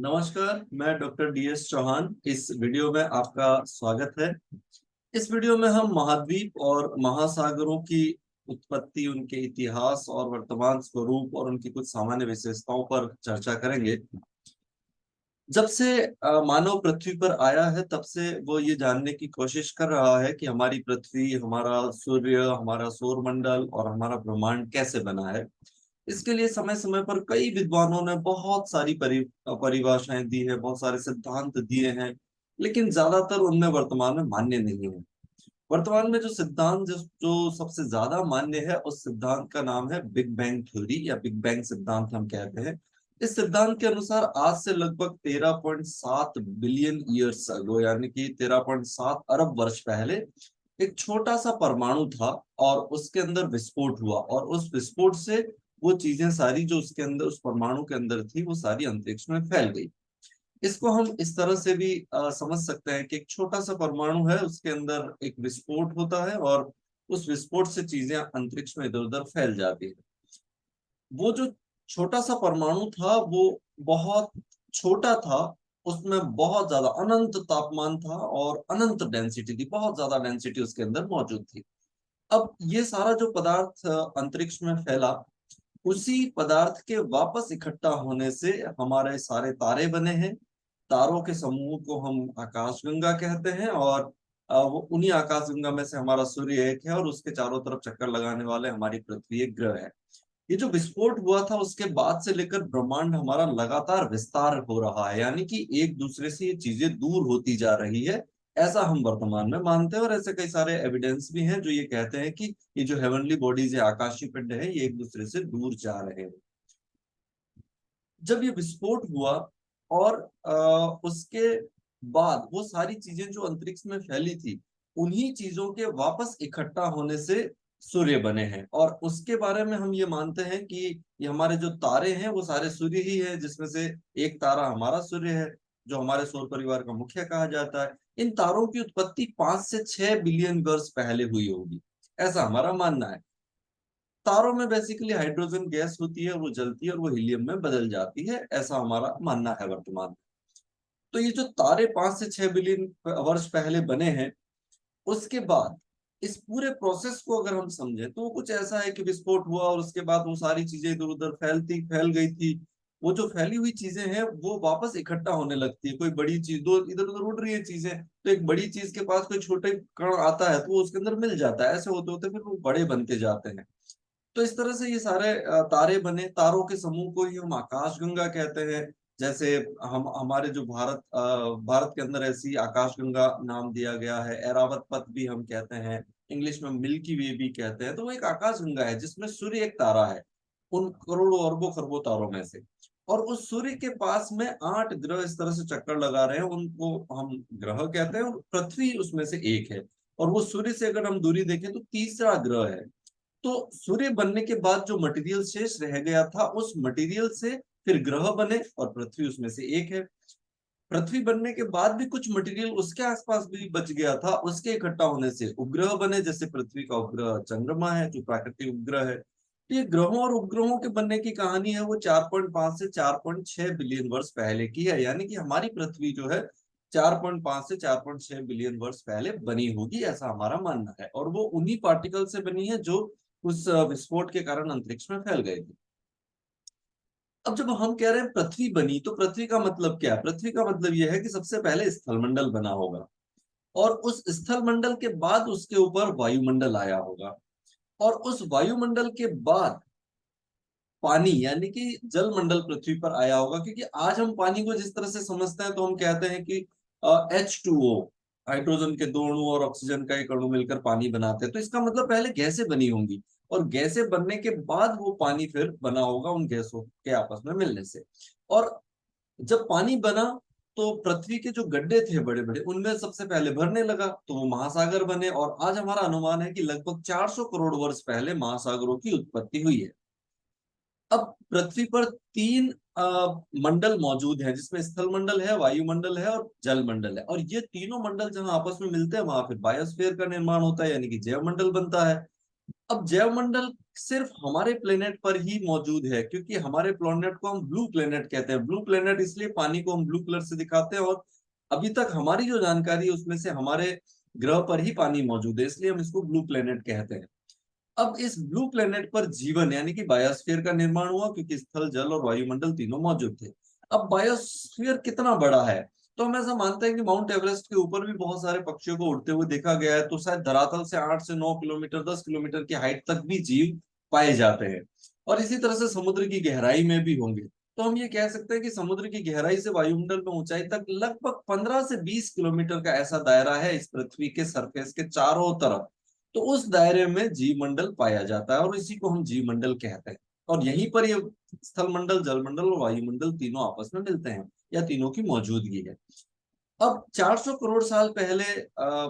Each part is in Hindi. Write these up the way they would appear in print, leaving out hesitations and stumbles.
नमस्कार, मैं डॉक्टर DS चौहान। इस वीडियो में आपका स्वागत है। इस वीडियो में हम महाद्वीप और महासागरों की उत्पत्ति, उनके इतिहास और वर्तमान स्वरूप और उनकी कुछ सामान्य विशेषताओं पर चर्चा करेंगे। जब से मानव पृथ्वी पर आया है, तब से वो ये जानने की कोशिश कर रहा है कि हमारी पृथ्वी, हमारा सूर्य, हमारा सौर मंडल और हमारा ब्रह्मांड कैसे बना है। इसके लिए समय समय पर कई विद्वानों ने बहुत सारी परिभाषाएं दी है, बहुत सारे सिद्धांत दिए हैं, लेकिन ज्यादातर उनमें वर्तमान में मान्य नहीं है। वर्तमान में जो सिद्धांत जो सबसे ज्यादा मान्य है, उस सिद्धांत का नाम है बिग बैंग थ्योरी या बिग बैंग सिद्धांत हम कहते हैं। इस सिद्धांत के अनुसार आज से लगभग 13.7 बिलियन ईयर्स अगो, यानी कि 13.7 अरब वर्ष पहले एक छोटा सा परमाणु था और उसके अंदर विस्फोट हुआ, और उस विस्फोट से वो चीजें सारी जो उसके अंदर, उस परमाणु के अंदर थी, वो सारी अंतरिक्ष में फैल गई। इसको हम इस तरह से भी समझ सकते हैं कि एक छोटा सा परमाणु है, उसके अंदर एक विस्फोट होता है और उस विस्फोट से चीजें अंतरिक्ष में इधर उधर फैल जाती है। वो जो छोटा सा परमाणु था वो बहुत छोटा था, उसमें बहुत ज्यादा अनंत तापमान था और अनंत डेंसिटी थी, बहुत ज्यादा डेंसिटी उसके अंदर मौजूद थी। अब ये सारा जो पदार्थ अंतरिक्ष में फैला, उसी पदार्थ के वापस इकट्ठा होने से हमारे सारे तारे बने हैं। तारों के समूह को हम आकाशगंगा कहते हैं, और वो उन्हीं आकाशगंगा में से हमारा सूर्य एक है, और उसके चारों तरफ चक्कर लगाने वाले हमारी पृथ्वी एक ग्रह है। ये जो विस्फोट हुआ था, उसके बाद से लेकर ब्रह्मांड हमारा लगातार विस्तार हो रहा है, यानी कि एक दूसरे से ये चीजें दूर होती जा रही है। ऐसा हम वर्तमान में मानते हैं, और ऐसे कई सारे एविडेंस भी हैं जो ये कहते हैं कि ये जो हेवनली बॉडीज है, आकाशीय पिंड है, ये एक दूसरे से दूर जा रहे हैं। जब ये विस्फोट हुआ और उसके बाद वो सारी चीजें जो अंतरिक्ष में फैली थी, उन्हीं चीजों के वापस इकट्ठा होने से सूर्य बने हैं। और उसके बारे में हम ये मानते हैं कि ये हमारे जो तारे हैं वो सारे सूर्य ही है, जिसमें से एक तारा हमारा सूर्य है, जो हमारे सौर परिवार का मुखिया कहा जाता है। इन तारों की उत्पत्ति 5 से 6 बिलियन वर्ष पहले हुई होगी, ऐसा हमारा मानना है। तारों में बेसिकली हाइड्रोजन गैस होती है, वो जलती है और वो हीलियम में बदल जाती है, ऐसा हमारा मानना है वर्तमान में। तो ये जो तारे 5 से 6 बिलियन वर्ष पहले बने हैं, उसके बाद इस पूरे प्रोसेस को अगर हम समझें तो वो कुछ ऐसा है कि विस्फोट हुआ और उसके बाद वो सारी चीजें इधर उधर फैल गई थी। वो जो फैली हुई चीजें हैं वो वापस इकट्ठा होने लगती है। कोई बड़ी चीज, दो इधर उधर उड़ रही है चीजें, तो एक बड़ी चीज के पास कोई छोटे कण आता है तो वो उसके अंदर मिल जाता है, ऐसे होते होते फिर वो बड़े बनते जाते हैं। तो इस तरह से ये सारे तारे बने। तारों के समूह को ही हम आकाशगंगा कहते हैं। जैसे हम हमारे जो भारत के अंदर ऐसी आकाशगंगा नाम दिया गया है, एरावत पथ भी हम कहते हैं, इंग्लिश में मिल्की वे भी कहते हैं। तो वो एक आकाशगंगा है जिसमें सूर्य एक तारा है, उन करोड़ों अरबों खरबों तारों में से। और उस सूर्य के पास में 8 ग्रह इस तरह से चक्कर लगा रहे हैं, उनको हम ग्रह कहते हैं, और पृथ्वी उसमें से एक है। और वो सूर्य से अगर हम दूरी देखें तो तीसरा ग्रह है। तो सूर्य बनने के बाद जो मटेरियल शेष रह गया था, उस मटेरियल से फिर ग्रह बने और पृथ्वी उसमें से एक है। पृथ्वी बनने के बाद भी कुछ मटेरियल उसके आसपास भी बच गया था, उसके इकट्ठा होने से उपग्रह बने, जैसे पृथ्वी का उपग्रह चंद्रमा है जो प्राकृतिक उपग्रह है। तो ये ग्रहों और उपग्रहों के बनने की कहानी है, वो 4.5 से 4.6 बिलियन वर्ष पहले की है। यानी कि हमारी पृथ्वी जो है 4.5 से 4.6 बिलियन वर्ष पहले बनी होगी, ऐसा हमारा मानना है। और वो उन्हीं पार्टिकल से बनी है जो उस विस्फोट के कारण अंतरिक्ष में फैल गए थे। अब जब हम कह रहे हैं पृथ्वी बनी, तो पृथ्वी का मतलब क्या है? पृथ्वी का मतलब यह है कि सबसे पहले स्थलमंडल बना होगा, और उस स्थलमंडल के बाद उसके ऊपर वायुमंडल आया होगा, और उस वायुमंडल के बाद पानी यानी कि जल मंडल पृथ्वी पर आया होगा। क्योंकि आज हम पानी को जिस तरह से समझते हैं, तो हम कहते हैं कि H2O, हाइड्रोजन के दो अणु और ऑक्सीजन का एक अणु मिलकर पानी बनाते हैं। तो इसका मतलब पहले गैसें बनी होंगी, और गैसें बनने के बाद वो पानी फिर बना होगा उन गैसों के आपस में मिलने से। और जब पानी बना तो पृथ्वी के जो गड्ढे थे बड़े बड़े, उनमें सबसे पहले भरने लगा, तो वो महासागर बने। और आज हमारा अनुमान है कि लगभग 400 करोड़ वर्ष पहले महासागरों की उत्पत्ति हुई है। अब पृथ्वी पर तीन मंडल मौजूद हैं, जिसमें स्थल मंडल है, वायुमंडल है और जल मंडल है। और ये तीनों मंडल जहां आपस में मिलते हैं, वहां फिर बायोस्फीयर का निर्माण होता है, यानी कि जैव मंडल बनता है। अब जैव मंडल सिर्फ हमारे प्लेनेट पर ही मौजूद है, क्योंकि हमारे प्लेनेट को हम ब्लू प्लेनेट कहते हैं। ब्लू प्लेनेट इसलिए पानी को हम ब्लू कलर से दिखाते हैं, और अभी तक हमारी जो जानकारी है उसमें से हमारे ग्रह पर ही पानी मौजूद है, इसलिए हम इसको ब्लू प्लेनेट कहते हैं। अब इस ब्लू प्लेनेट पर जीवन यानी कि बायोस्फीयर का निर्माण हुआ, क्योंकि स्थल, जल और वायुमंडल तीनों मौजूद थे। अब बायोस्फीयर कितना बड़ा है, तो हम ऐसा मानते हैं कि माउंट एवरेस्ट के ऊपर भी बहुत सारे पक्षियों को उड़ते हुए देखा गया है, तो शायद धरातल से 8 से 9 किलोमीटर, 10 किलोमीटर की हाइट तक भी जीव पाए जाते हैं। और इसी तरह से समुद्र की गहराई में भी होंगे। तो हम ये कह सकते हैं कि समुद्र की गहराई से वायुमंडल में ऊंचाई तक लगभग 15 से 20 किलोमीटर का ऐसा दायरा है इस पृथ्वी के सरफेस के चारों तरफ। तो उस दायरे में जीव मंडल पाया जाता है, और इसी को हम जीव मंडल कहते हैं। और यहीं पर ये स्थल मंडल, जल मंडल और वायुमंडल तीनों आपस में मिलते हैं, या तीनों की मौजूदगी है। अब 400 करोड़ साल पहले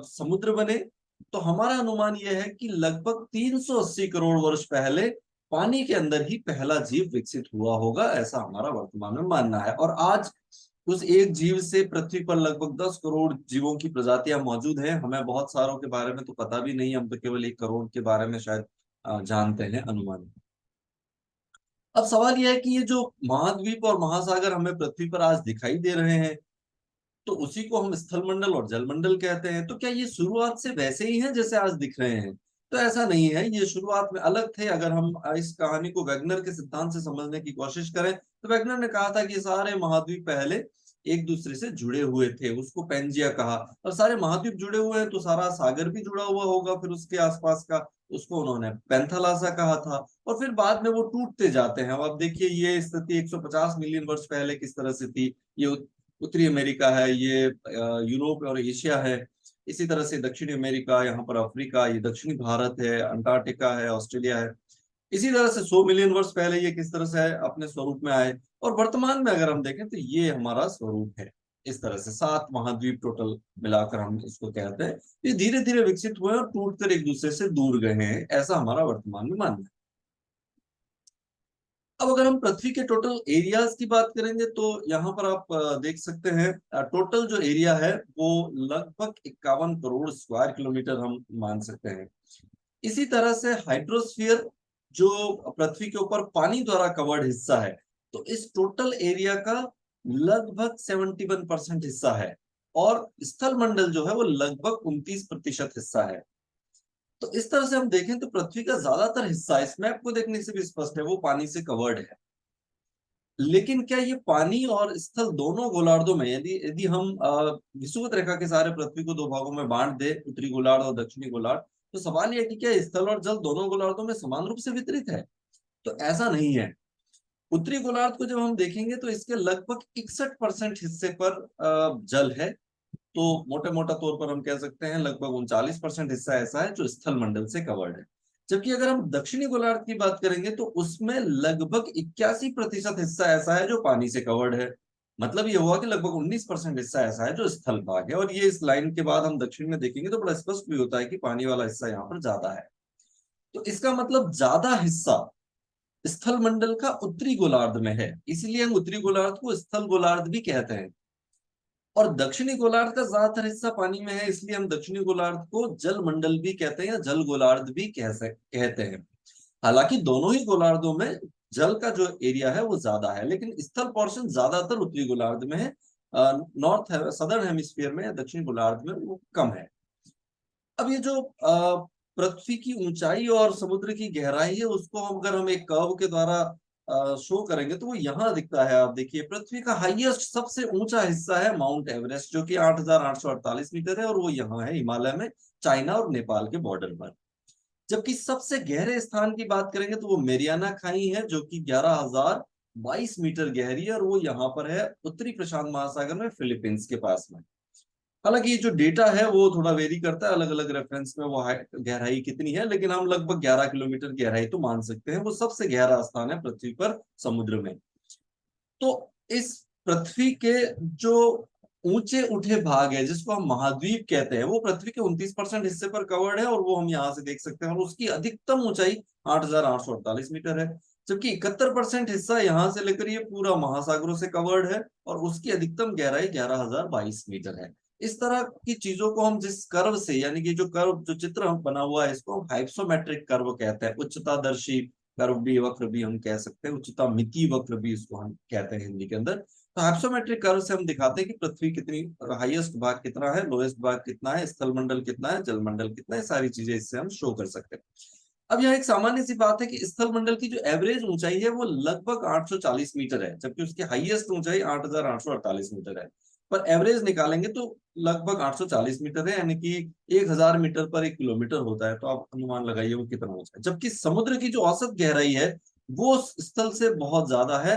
समुद्र बने, तो हमारा अनुमान यह है कि लगभग 380 करोड़ वर्ष पहले पानी के अंदर ही पहला जीव विकसित हुआ होगा, ऐसा हमारा वर्तमान में मानना है। और आज उस एक जीव से पृथ्वी पर लगभग 10 करोड़ जीवों की प्रजातियां मौजूद हैं। हमें बहुत सारों के बारे में तो पता भी नहीं, हम तो केवल 1 करोड़ के बारे में शायद जानते हैं, अनुमान। अब सवाल यह है कि ये जो महाद्वीप और महासागर हमें पृथ्वी पर आज दिखाई दे रहे हैं, तो उसी को हम स्थल मंडल और जल मंडल कहते हैं। तो क्या ये शुरुआत से वैसे ही हैं जैसे आज दिख रहे हैं? तो ऐसा नहीं है, ये शुरुआत में अलग थे। अगर हम इस कहानी को वैगनर के सिद्धांत से समझने की कोशिश करें, तो वैगनर ने कहा था कि ये सारे महाद्वीप पहले एक दूसरे से जुड़े हुए थे, उसको पेंजिया कहा। और सारे महाद्वीप जुड़े हुए हैं तो सारा सागर भी जुड़ा हुआ होगा फिर उसके आसपास का, उसको उन्होंने पेंथालासा कहा था। और फिर बाद में वो टूटते जाते हैं। अब देखिए ये स्थिति 150 मिलियन वर्ष पहले किस तरह से थी। ये उत्तरी अमेरिका है, ये यूरोप और एशिया है। इसी तरह से दक्षिणी अमेरिका, यहाँ पर अफ्रीका, ये दक्षिणी भारत है, अंटार्कटिका है, ऑस्ट्रेलिया है। इसी तरह से 100 मिलियन वर्ष पहले ये किस तरह से अपने स्वरूप में आए, और वर्तमान में अगर हम देखें तो ये हमारा स्वरूप है। इस तरह से 7 महाद्वीप टोटल मिलाकर हम इसको कहते हैं। ये धीरे धीरे विकसित हुए और टूटकर एक दूसरे से दूर गए हैं, ऐसा हमारा वर्तमान में मानना है। अब अगर हम पृथ्वी के टोटल एरियाज की बात करेंगे, तो यहाँ पर आप देख सकते हैं टोटल जो एरिया है वो लगभग 51 करोड़ स्क्वायर किलोमीटर हम मान सकते हैं। इसी तरह से हाइड्रोस्फीयर जो पृथ्वी के ऊपर पानी द्वारा कवर्ड हिस्सा है, तो इस टोटल एरिया का लगभग 71% हिस्सा है। और स्थल मंडल जो है वो लगभग 29% हिस्सा है। तो इस तरह से हम देखें तो पृथ्वी का ज्यादातर हिस्सा, इस मैप को देखने से भी स्पष्ट है, वो पानी से कवर्ड है। लेकिन क्या ये पानी और स्थल दोनों गोलार्धों में, यदि यदि हम विषुवत रेखा के सारे पृथ्वी को 2 भागों में बांट दे, उत्तरी गोलार्ध और दक्षिणी गोलार्ध, तो सवाल यह है कि क्या स्थल और जल दोनों गोलार्धों में समान रूप से वितरित है? तो ऐसा नहीं है। उत्तरी गोलार्ध को जब हम देखेंगे तो इसके लगभग 61% हिस्से पर जल है। तो मोटे मोटा तौर पर हम कह सकते हैं लगभग 39% हिस्सा ऐसा है जो स्थल मंडल से कवर्ड है। जबकि अगर हम दक्षिणी गोलार्ध की बात करेंगे तो उसमें लगभग 81% हिस्सा ऐसा है जो पानी से कवर्ड है। मतलब ये हुआ कि लगभग 19% हिस्सा ऐसा है जो स्थल भाग है। और ये इस लाइन के बाद हम दक्षिण में देखेंगे तो बड़ा स्पष्ट भी होता है कि पानी वाला हिस्सा यहाँ पर ज्यादा है। तो इसका मतलब ज्यादा हिस्सा स्थल मंडल का उत्तरी गोलार्ध में है, इसीलिए हम उत्तरी गोलार्ध को स्थल गोलार्ध भी कहते हैं। और दक्षिणी गोलार्ध का ज्यादातर हिस्सा पानी में है, इसलिए हम दक्षिणी गोलार्ध को जल मंडल भी कहते हैं या जल गोलार्ध भी कहते हैं। हालांकि दोनों ही गोलार्धों में जल का जो एरिया है वो ज्यादा है, लेकिन स्थल पोर्शन ज्यादातर उत्तरी गोलार्ध में है। नॉर्थ सदर्न हेमिस्फीयर में या दक्षिणी गोलार्ध में वो कम है। अब ये जो पृथ्वी की ऊंचाई और समुद्र की गहराई है, उसको अगर हम एक कर्व के द्वारा शो करेंगे तो वो यहाँ दिखता है। आप देखिए पृथ्वी का हाईएस्ट सबसे ऊंचा हिस्सा है माउंट एवरेस्ट, जो कि 8,848 मीटर है, और वो यहाँ है हिमालय में, चाइना और नेपाल के बॉर्डर पर। जबकि सबसे गहरे स्थान की बात करेंगे तो वो मेरियाना खाई है, जो कि 11,022 मीटर गहरी है, और वो यहाँ पर है उत्तरी प्रशांत महासागर में, फिलीपींस के पास में। हालांकि ये जो डेटा है वो थोड़ा वेरी करता है, अलग अलग रेफरेंस में वो गहराई कितनी है, लेकिन हम लगभग 11 किलोमीटर गहराई तो मान सकते हैं। वो सबसे गहरा स्थान है पृथ्वी पर समुद्र में। तो इस पृथ्वी के जो ऊंचे उठे भाग है, जिसको हम महाद्वीप कहते हैं, वो पृथ्वी के 29% हिस्से पर कवर्ड है, और वो हम यहाँ से देख सकते हैं। और उसकी अधिकतम ऊंचाई 8,848 मीटर है। जबकि 71% हिस्सा यहाँ से लेकर ये पूरा महासागरों से कवर्ड है, और उसकी अधिकतम गहराई 11,022 मीटर है। इस तरह की चीजों को हम जिस कर्व से, यानी कि जो कर्व, जो चित्र हम बना हुआ है, इसको हम हाइप्सोमेट्रिक कर्व कहते हैं। उच्चतादर्शी कर्व भी, वक्र भी हम कह सकते हैं, उच्चता मिति वक्र भी इसको हम कहते हैं हिंदी के अंदर। तो हाइप्सोमेट्रिक कर्व से हम दिखाते हैं कि पृथ्वी कितनी, हाईएस्ट भाग कितना है, लोएस्ट भाग कितना है, स्थल मंडल कितना है, जल मंडल कितना है, सारी चीजें इससे हम शो कर सकते हैं। अब यह एक सामान्य सी बात है कि स्थल मंडल की जो एवरेज ऊंचाई है वो लगभग 840 मीटर है, जबकि उसकी हाईएस्ट ऊंचाई 8848 मीटर है। पर एवरेज निकालेंगे तो लगभग 840 मीटर है, यानी कि 1000 मीटर पर 1 किलोमीटर होता है। तो आप अनुमान लगाइए वो कितना ऊंचा है। जबकि समुद्र की जो औसत गहराई है वो स्थल से बहुत ज्यादा है,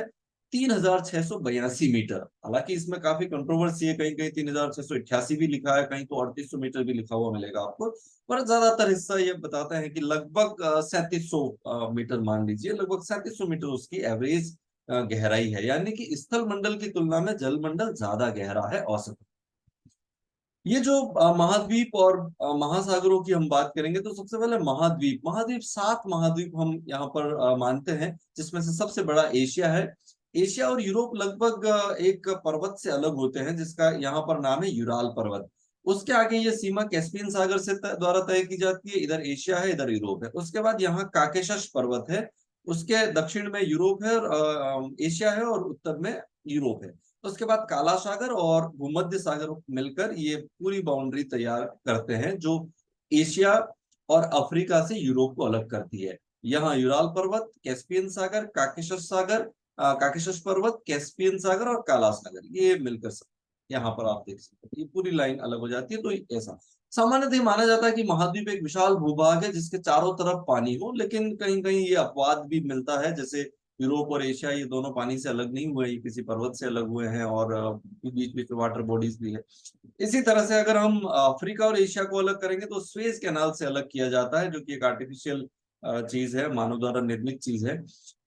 3682 मीटर। हालांकि इसमें काफी कंट्रोवर्सी है, कहीं कहीं 3688 भी लिखा है, कहीं तो 3800 मीटर भी लिखा हुआ मिलेगा आपको। पर ज्यादातर हिस्सा ये बताते हैं कि लगभग 3700 मीटर, मान लीजिए लगभग 3700 मीटर उसकी एवरेज गहराई है, यानी कि स्थल मंडल की तुलना में जल मंडल ज्यादा गहरा है औसत। ये जो महाद्वीप और महासागरों की हम बात करेंगे, तो सबसे पहले महाद्वीप। महाद्वीप, 7 महाद्वीप हम यहाँ पर मानते हैं, जिसमें से सबसे बड़ा एशिया है। एशिया और यूरोप लगभग एक पर्वत से अलग होते हैं, जिसका यहाँ पर नाम है यूराल पर्वत। उसके आगे ये सीमा कैस्पियन सागर से द्वारा तय की जाती है। इधर एशिया है, इधर यूरोप है। उसके बाद यहाँ काकेशस पर्वत है, उसके दक्षिण में यूरोप है और एशिया है, और उत्तर में यूरोप है। उसके बाद काला सागर और भूमध्य सागर मिलकर ये पूरी बाउंड्री तैयार करते हैं, जो एशिया और अफ्रीका से यूरोप को अलग करती है। यहाँ यूराल पर्वत, कैस्पियन सागर, काकेशस सागर, काकेशस पर्वत, कैस्पियन सागर और काला सागर, ये मिलकर यहाँ पर आप देख सकते हैं, ये पूरी लाइन अलग हो जाती है। तो ऐसा सामान्यतः माना जाता है कि महाद्वीप एक विशाल भूभाग है जिसके चारों तरफ पानी हो, लेकिन कहीं कहीं ये अपवाद भी मिलता है, जैसे यूरोप और एशिया ये दोनों पानी से अलग नहीं हुए, ये किसी पर्वत से अलग हुए हैं, और बीच बीच में वाटर बॉडीज भी है। इसी तरह से अगर हम अफ्रीका और एशिया को अलग करेंगे तो स्वेज कैनाल से अलग किया जाता है, जो कि एक आर्टिफिशियल चीज है, मानव द्वारा निर्मित चीज है।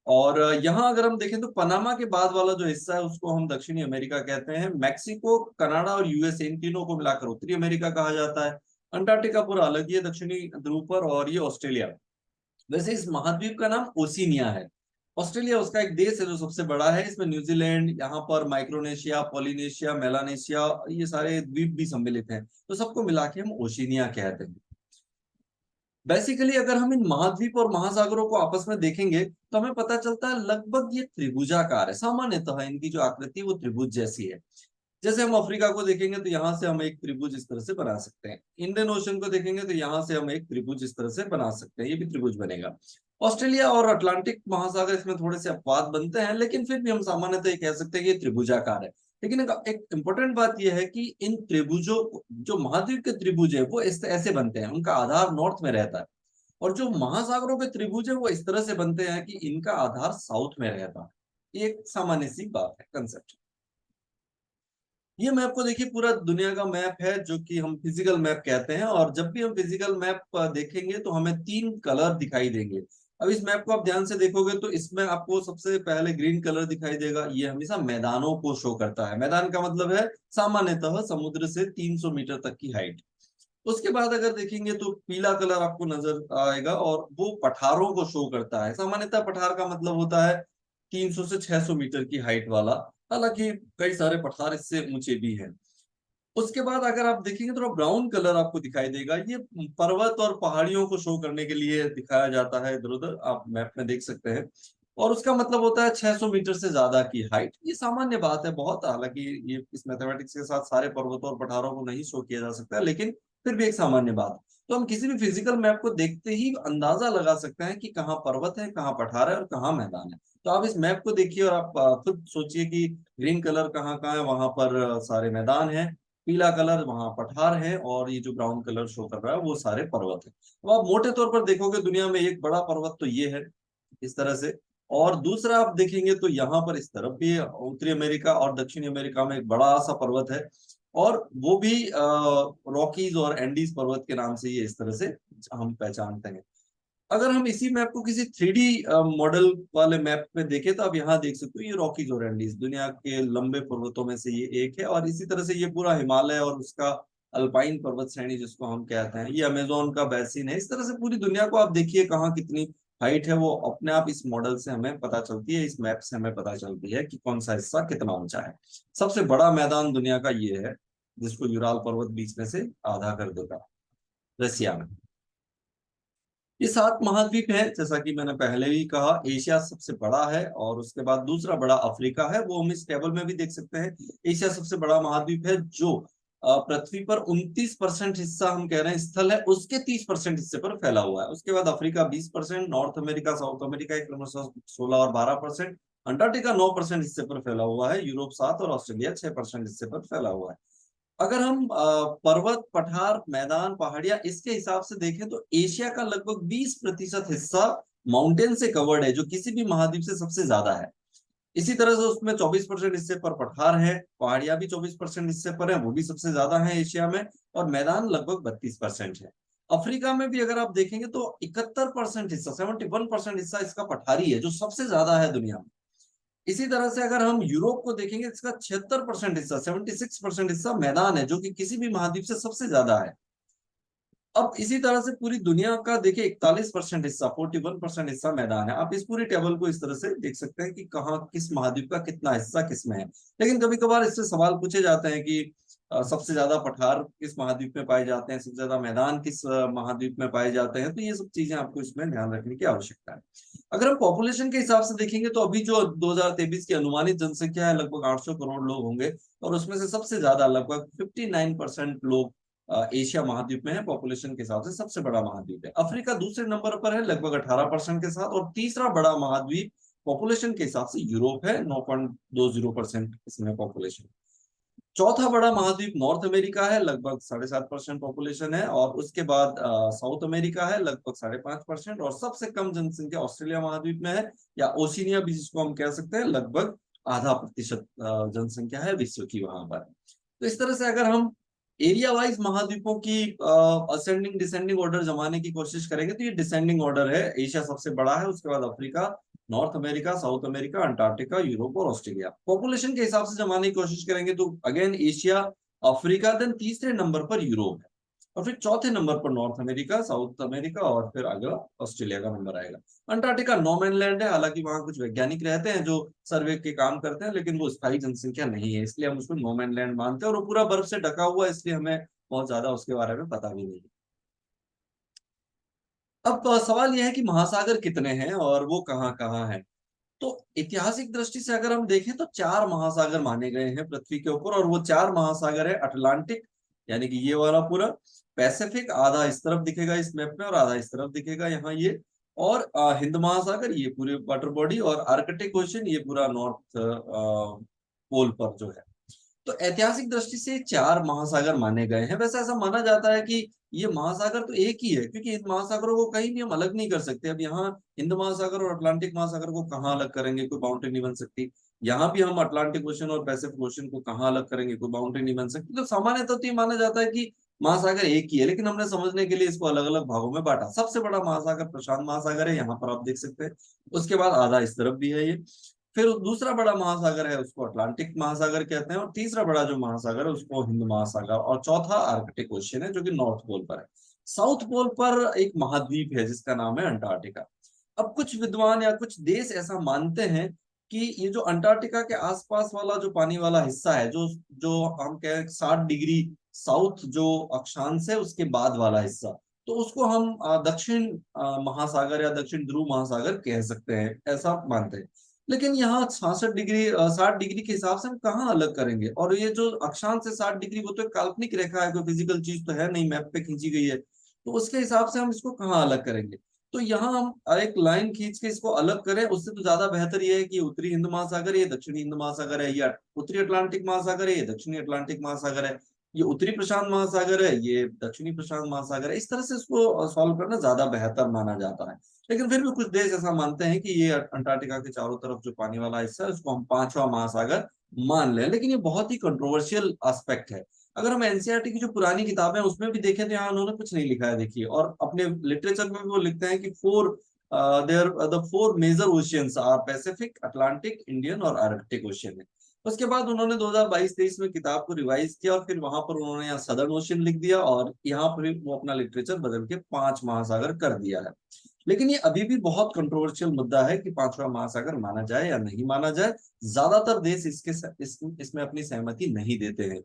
और यहाँ अगर हम देखें तो पनामा के बाद वाला जो हिस्सा है उसको हम दक्षिणी अमेरिका कहते हैं। मैक्सिको, कनाडा और यूएसए, इन तीनों को मिलाकर उत्तरी अमेरिका कहा जाता है। अंटार्कटिका पूरा अलग ही है दक्षिणी ध्रुव पर, और ये ऑस्ट्रेलिया। वैसे इस महाद्वीप का नाम ओशिनिया है। ऑस्ट्रेलिया उसका एक देश है जो सबसे बड़ा है। इसमें न्यूजीलैंड, यहाँ पर माइक्रोनेशिया, पॉलिनेशिया, मेलानेशिया, ये सारे द्वीप भी सम्मिलित हैं। तो सबको मिला के हम ओशिनिया कहते हैं। बेसिकली अगर हम इन महाद्वीप और महासागरों को आपस में देखेंगे तो हमें पता चलता है लगभग ये त्रिभुजाकार है। सामान्यतः इनकी जो आकृति है वो त्रिभुज जैसी है। जैसे हम अफ्रीका को देखेंगे तो यहाँ से हम एक त्रिभुज इस तरह से बना सकते हैं। इंडियन ओशन को देखेंगे तो यहाँ से हम एक त्रिभुज इस तरह से बना सकते हैं, ये भी त्रिभुज बनेगा। ऑस्ट्रेलिया और अटलांटिक महासागर, इसमें थोड़े से अपवाद बनते हैं, लेकिन फिर भी हम सामान्यतः ये कह सकते हैं कि ये त्रिभुजाकार है। लेकिन एक इंपॉर्टेंट बात यह है कि इन त्रिभुजों, जो महाद्वीप के त्रिभुज है वो ऐसे बनते हैं, उनका आधार नॉर्थ में रहता है। और जो महासागरों के त्रिभुज है वो इस तरह से बनते हैं कि इनका आधार साउथ में रहता है। ये एक सामान्य सी बात है, कंसेप्ट। ये मैप को देखिए, पूरा दुनिया का मैप है जो कि हम फिजिकल मैप कहते हैं। और जब भी हम फिजिकल मैप देखेंगे तो हमें 3 कलर दिखाई देंगे। अब इस मैप को आप ध्यान से देखोगे तो इसमें आपको सबसे पहले ग्रीन कलर दिखाई देगा। ये हमेशा मैदानों को शो करता है। मैदान का मतलब है सामान्यतः समुद्र से 300 मीटर तक की हाइट। उसके बाद अगर देखेंगे तो पीला कलर आपको नजर आएगा, और वो पठारों को शो करता है। सामान्यतः पठार का मतलब होता है 300 से 600 मीटर की हाइट वाला। हालांकि कई सारे पठार इससे ऊंचे भी हैं। उसके बाद अगर आप देखेंगे तो ब्राउन कलर आपको दिखाई देगा। ये पर्वत और पहाड़ियों को शो करने के लिए दिखाया जाता है, इधर उधर आप मैप में देख सकते हैं। और उसका मतलब होता है 600 मीटर से ज्यादा की हाइट। ये सामान्य बात है बहुत, हालांकि ये इस मैथमेटिक्स के साथ सारे पर्वतों और पठारों को नहीं शो किया जा सकता, लेकिन फिर भी एक सामान्य बात है। तो हम किसी भी फिजिकल मैप को देखते ही अंदाजा लगा सकते हैं कि कहाँ पर्वत है, कहाँ पठार है और कहाँ मैदान है। तो आप इस मैप को देखिए और आप खुद सोचिए कि ग्रीन कलर कहाँ कहाँ है, वहां पर सारे मैदान है। पीला कलर वहां पठार है, और ये जो ब्राउन कलर शो कर रहा है वो सारे पर्वत है। तो आप मोटे तौर पर देखोगे दुनिया में एक बड़ा पर्वत तो ये है, इस तरह से। और दूसरा आप देखेंगे तो यहाँ पर इस तरफ भी उत्तरी अमेरिका और दक्षिणी अमेरिका में एक बड़ा सा पर्वत है, और वो भी रॉकीज और एंडीज पर्वत के नाम से ये इस तरह से हम पहचानते हैं। अगर हम इसी मैप को किसी 3D मॉडल वाले मैप में देखें तो आप यहाँ देख सकते हो, ये रॉकीज और एंडीज दुनिया के लंबे पर्वतों में से ये एक है। और इसी तरह से ये पूरा हिमालय और उसका अल्पाइन पर्वत श्रेणी जिसको हम कहते हैं, ये अमेजोन का बैसिन है। इस तरह से पूरी दुनिया को आप देखिए कहाँ कितनी हाइट है, वो अपने आप इस मॉडल से हमें पता चलती है, इस मैप से हमें पता चलती है कि कौन सा हिस्सा कितना ऊंचा है। सबसे बड़ा मैदान दुनिया का ये है। जिसको यूराल पर्वत बीच में से आधा कर देता रसिया में। ये 7 महाद्वीप है, जैसा कि मैंने पहले ही कहा। एशिया सबसे बड़ा है और उसके बाद दूसरा बड़ा अफ्रीका है, वो हम इस टेबल में भी देख सकते हैं। एशिया सबसे बड़ा महाद्वीप है, जो पृथ्वी पर 29% हिस्सा हम कह रहे हैं स्थल है, उसके 30% हिस्से पर फैला हुआ है। उसके बाद Africa 20%, north America south America एक क्रमश 16 और 12%, अंटार्कटिका 9% हिस्से पर फैला हुआ है, यूरोप 7 और ऑस्ट्रेलिया 6% हिस्से पर फैला हुआ है। अगर हम पर्वत पठार मैदान पहाड़ियां इसके हिसाब से देखें तो एशिया का लगभग 20% हिस्सा माउंटेन से कवर्ड है, जो किसी भी महाद्वीप से सबसे ज्यादा है। इसी तरह से उसमें 24% हिस्से पर पठार है, पहाड़ियां भी 24% हिस्से पर है, वो भी सबसे ज्यादा है एशिया में, और मैदान लगभग 32% है। अफ्रीका में भी अगर आप देखेंगे तो 71% हिस्सा, 71% हिस्सा इसका पठारी है, जो सबसे ज्यादा है दुनिया में। इसी तरह से अगर हम यूरोप को देखेंगे, इसका 76% हिस्सा, 76% हिस्सा मैदान है, जो कि किसी भी महाद्वीप से सबसे ज्यादा है। अब इसी तरह से पूरी दुनिया का देखिए 41% हिस्सा, 41% हिस्सा मैदान है। आप इस पूरी टेबल को इस तरह से देख सकते हैं कि कहाँ किस महाद्वीप का कितना हिस्सा किस में है। लेकिन कभी कभार इससे सवाल पूछे जाते हैं कि सबसे ज्यादा पठार किस महाद्वीप में पाए जाते हैं, सबसे ज्यादा मैदान किस महाद्वीप में पाए जाते हैं। तो ये सब चीजें आपको इसमें ध्यान रखने की आवश्यकता है। अगर हम पॉपुलेशन के हिसाब से देखेंगे तो अभी जो 2023 की अनुमानित जनसंख्या है लगभग 800 करोड़ लोग होंगे, और उसमें से सबसे ज्यादा लगभग 59% लोग एशिया महाद्वीप में है। पॉपुलेशन के हिसाब से सबसे बड़ा महाद्वीप है। अफ्रीका दूसरे नंबर पर है लगभग 18% के साथ, और तीसरा बड़ा महाद्वीप पॉपुलेशन के हिसाब से यूरोप है, 9.20% इसमें पॉपुलेशन। चौथा बड़ा महाद्वीप नॉर्थ अमेरिका है, लगभग 7.5% पॉपुलेशन है, और उसके बाद साउथ अमेरिका है लगभग 5.5%, और सबसे कम जनसंख्या ऑस्ट्रेलिया महाद्वीप में है, या ओशिनिया भी जिसको हम कह सकते हैं, लगभग आधा प्रतिशत जनसंख्या है विश्व की वहां पर। तो इस तरह से अगर हम एरिया वाइज महाद्वीपों की असेंडिंग डिसेंडिंग ऑर्डर जमाने की कोशिश करेंगे तो ये डिसेंडिंग ऑर्डर है। एशिया सबसे बड़ा है, उसके बाद Africa, north America, south America, Antarctica, Europe और ऑस्ट्रेलिया। पॉपुलेशन के हिसाब से जमाने की कोशिश करेंगे तो अगेन एशिया, अफ्रीका, देन तीसरे नंबर पर यूरोप है, और फिर चौथे नंबर पर नॉर्थ अमेरिका, साउथ अमेरिका, और फिर अगला ऑस्ट्रेलिया का नंबर आएगा। अंटार्कटिका नो मैन लैंड है, हालांकि वहां कुछ वैज्ञानिक रहते हैं जो सर्वे के काम करते हैं, लेकिन वो स्थायी जनसंख्या नहीं है, इसलिए हम उसको नो मैन लैंड मानते हैं, और वो पूरा बर्फ से ढका हुआ है, इसलिए हमें बहुत ज्यादा उसके बारे में पता भी नहीं है। अब सवाल यह है कि महासागर कितने हैं और वो कहाँ कहाँ है। तो ऐतिहासिक दृष्टि से अगर हम देखें तो 4 महासागर माने गए हैं पृथ्वी के ऊपर, और वो 4 महासागर है अटलांटिक, यानी कि ये वाला पूरा, पैसिफिक आधा इस तरफ दिखेगा इस मैप में और आधा इस तरफ दिखेगा यहाँ ये, और हिंद महासागर ये पूरे वाटर बॉडी, और आर्कटिक ओशन ये पूरा नॉर्थ पोल पर जो है। तो ऐतिहासिक दृष्टि से 4 महासागर माने गए हैं। वैसे ऐसा माना जाता है कि ये महासागर तो एक ही है, क्योंकि इन महासागरों को कहीं भी हम अलग नहीं कर सकते। अब यहाँ हिंद महासागर और अटलांटिक महासागर को कहाँ अलग करेंगे, कोई बाउंड्री नहीं बन सकती। यहाँ भी हम अटलांटिक ओशन और पैसिफिक ओशन को कहाँ अलग करेंगे, कोई बाउंड्री नहीं बन सकती। तो सामान्यतः तो ये माना जाता है कि महासागर एक ही है, लेकिन हमने समझने के लिए इसको अलग अलग भागों में बांटा। सबसे बड़ा महासागर प्रशांत महासागर है, यहाँ पर आप देख सकते हैं। उसके बाद आधा इस तरफ भी है ये। फिर दूसरा बड़ा महासागर है उसको अटलांटिक महासागर कहते हैं, और तीसरा बड़ा जो महासागर है उसको हिंद महासागर, और चौथा आर्कटिक ओशन है जो कि नॉर्थ पोल पर है। साउथ पोल पर एक महाद्वीप है जिसका नाम है अंटार्कटिका। अब कुछ विद्वान या कुछ देश ऐसा मानते हैं कि ये जो अंटार्कटिका के आसपास वाला जो पानी वाला हिस्सा है, जो जो हम कहें 60 डिग्री साउथ जो अक्षांश है उसके बाद वाला हिस्सा, तो उसको हम दक्षिण महासागर या दक्षिण ध्रुव महासागर कह सकते हैं, ऐसा मानते हैं। लेकिन यहाँ 66 डिग्री 60 डिग्री के हिसाब से हम कहाँ अलग करेंगे, और ये जो अक्षांश से 60 डिग्री, वो तो एक काल्पनिक रेखा है, कोई फिजिकल चीज तो है नहीं, मैप पे खींची गई है, तो उसके हिसाब से हम इसको कहाँ अलग करेंगे। तो यहाँ हम एक लाइन खींच के इसको अलग करें, उससे तो ज्यादा बेहतर ये है कि उत्तरी हिंद महासागर, ये दक्षिणी हिंद महासागर है, या उत्तरी अटलांटिक महासागर है, ये दक्षिणी अटलांटिक महासागर है, ये उत्तरी प्रशांत महासागर है, ये दक्षिणी प्रशांत महासागर है। इस तरह से इसको सॉल्व करना ज्यादा बेहतर माना जाता है। लेकिन फिर भी कुछ देश ऐसा मानते हैं कि ये अंटार्कटिका के चारों तरफ जो पानी वाला हिस्सा है उसको हम 5वां महासागर मान लें। लेकिन ये बहुत ही कंट्रोवर्शियल एस्पेक्ट है। अगर हम एनसीईआरटी की जो पुरानी किताबें हैं उसमें भी देखें तो यहाँ उन्होंने कुछ नहीं लिखा है, देखिए, और अपने लिटरेचर में भी वो लिखते हैं कि there the 4 major oceans are Pacific, Atlantic, Indian और आर्कटिक ओशियन है। उसके बाद उन्होंने 2022-23 में किताब को रिवाइज किया, और फिर वहां पर उन्होंने यहाँ सदर्न ओशियन लिख दिया, और यहाँ पर वो अपना लिटरेचर बदल के 5 महासागर कर दिया है। लेकिन ये अभी भी बहुत कंट्रोवर्शियल मुद्दा है कि पांचवा महासागर माना जाए या नहीं माना जाए। ज्यादातर देश इसमें अपनी सहमति नहीं देते हैं।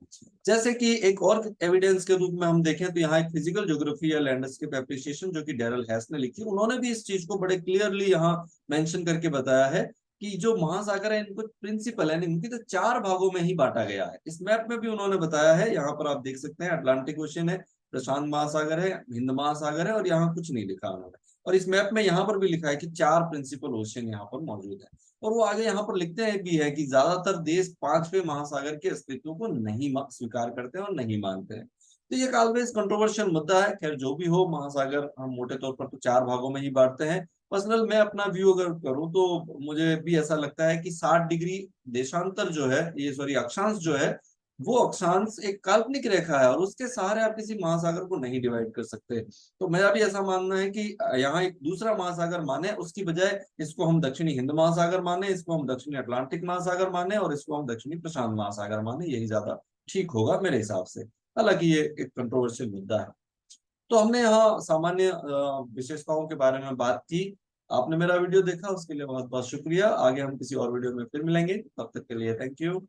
जैसे कि एक और एविडेंस के रूप में हम देखें तो यहाँ एक फिजिकल ज्योग्राफी या लैंडस्केप एप्रिसिएशन जो कि डेरल हैस ने लिखी, उन्होंने भी इस चीज को बड़े क्लियरली यहाँ मेंशन करके बताया है कि जो महासागर है इनको प्रिंसिपल है, इनकी तो चार भागों में ही बांटा गया है। इस मैप में भी उन्होंने बताया है, यहाँ पर आप देख सकते हैं अटलांटिक ओशन है, प्रशांत महासागर है, हिंद महासागर है, और यहाँ कुछ नहीं लिखा उन्होंने। और इस मैप में यहाँ पर भी लिखा है कि चार प्रिंसिपल ओशन यहाँ पर मौजूद है। और वो आगे यहाँ पर लिखते हैं भी है कि ज्यादातर देश पांचवें महासागर के अस्तित्व को नहीं स्वीकार करते हैं और नहीं मानते हैं। तो ये ऑलवेज कंट्रोवर्शियल मुद्दा है। खैर जो भी हो, महासागर हम मोटे तौर पर तो चार भागों में ही बांटते हैं। पर्सनल मैं अपना व्यू अगर करूं तो मुझे भी ऐसा लगता है कि 60 डिग्री देशांतर जो है, ये सॉरी अक्षांश जो है, वो अक्षांश एक काल्पनिक रेखा है और उसके सहारे आप किसी महासागर को नहीं डिवाइड कर सकते। तो मेरा भी ऐसा मानना है कि यहाँ एक दूसरा महासागर माने उसकी बजाय इसको हम दक्षिणी हिंद महासागर माने, इसको हम दक्षिणी अटलांटिक महासागर माने, और इसको हम दक्षिणी प्रशांत महासागर माने, यही ज्यादा ठीक होगा मेरे हिसाब से। हालांकि ये एक कंट्रोवर्शियल मुद्दा है। तो हमने यहाँ सामान्य विशेषताओं के बारे में बात की। आपने मेरा वीडियो देखा उसके लिए बहुत बहुत शुक्रिया। आगे हम किसी और वीडियो में फिर मिलेंगे, तब तक के लिए थैंक यू।